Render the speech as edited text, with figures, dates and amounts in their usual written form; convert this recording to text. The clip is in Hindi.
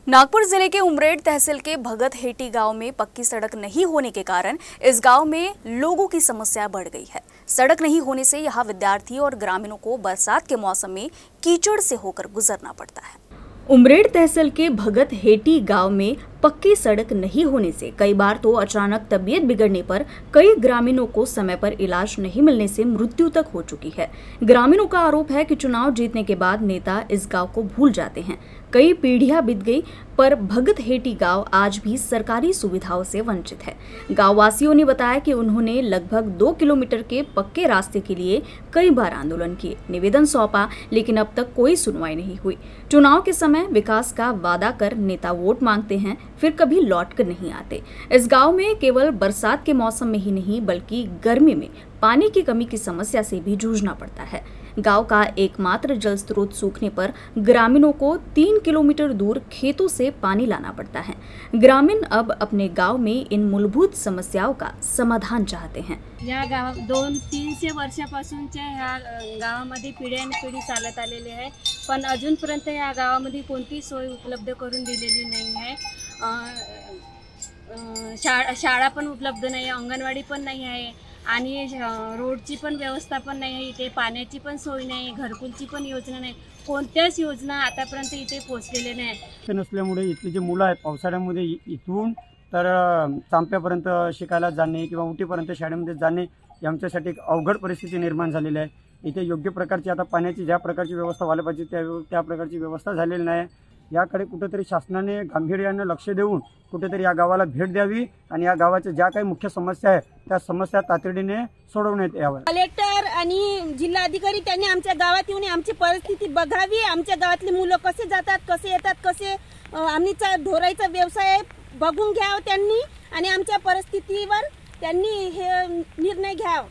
नागपुर जिले के उमरेड तहसील के भगत हेटी गांव में पक्की सड़क नहीं होने के कारण इस गांव में लोगों की समस्या बढ़ गई है। सड़क नहीं होने से यहां विद्यार्थी और ग्रामीणों को बरसात के मौसम में कीचड़ से होकर गुजरना पड़ता है। उमरेड तहसील के भगत हेटी गांव में पक्की सड़क नहीं होने से कई बार तो अचानक तबीयत बिगड़ने पर कई ग्रामीणों को समय पर इलाज नहीं मिलने से मृत्यु तक हो चुकी है। ग्रामीणों का आरोप है कि चुनाव जीतने के बाद नेता इस गांव को भूल जाते हैं। कई पीढ़ियां बीत गई पर भगत हेटी गांव आज भी सरकारी सुविधाओं से वंचित है। गांव वासियों ने बताया कि उन्होंने लगभग 2 किलोमीटर के पक्के रास्ते के लिए कई बार आंदोलन किए, निवेदन सौंपा, लेकिन अब तक कोई सुनवाई नहीं हुई। चुनाव के समय विकास का वादा कर नेता वोट मांगते हैं, फिर कभी लौट कर नहीं आते। इस गांव में केवल बरसात के मौसम में ही नहीं बल्कि गर्मी में पानी की कमी की समस्या से भी जूझना पड़ता है। गांव का एकमात्र जल स्रोत सूखने पर ग्रामीणों को 3 किलोमीटर दूर खेतों से पानी लाना पड़ता है। ग्रामीण अब अपने गांव में इन मूलभूत समस्याओं का समाधान चाहते हैं। या गाव 200-300 वर्षापासूनच्या ह्या गावामध्ये पिढ्यानपिढी चालत आलेले आहे, पण अजूनपर्यंत या गावामध्ये कोणती सोय उपलब्ध करून दिलेली नाही आहे। शाळा पण उपलब्ध नाही आहे, अंगणवाडी पण नाही आहे आणि रोडची पण व्यवस्था पण नाही आहे, इथे पाण्याची पण सोय नाही, घरकुलची पण योजना नाही, कोणत्याच योजना आतापर्यंत इथे पोहोचलेल्या नाही। नसल्यामुळे इथली जी मुलं आहेत पावसाळ्यामध्ये इथून तर चांप्यापर्यंत शिकायला जाणे किंवा उटीपर्यंत शाळेमध्ये जाणे आमच्यासाठी एक अवघड परिस्थिती निर्माण झालेली आहे। इथे योग्य प्रकारची आता पाण्याची ज्या प्रकारची व्यवस्था व्हायला पाहिजे त्या प्रकारची व्यवस्था झालेली नाही। याकडे कुठेतरी शासनाने गांभीर्याने लक्ष देऊन कुठेतरी या गावाला भेट द्यावी आणि या गावाच्या ज्या काही मुख्य समस्या आहेत त्या समस्या तातडीने सोडवण्यात याव्या। कलेक्टर आणि जिल्हाधिकारी त्यांनी आमच्या गावात येऊन आमची परिस्थिती बघावी, आमच्या गावातली मुलं कसे जातात, कसे येतात, कसे आमचा ढोराईचा व्यवसाय बघून घ्यावं त्यांनी आणि आमच्या परिस्थितीवर त्यांनी हे निर्णय घ्यावा।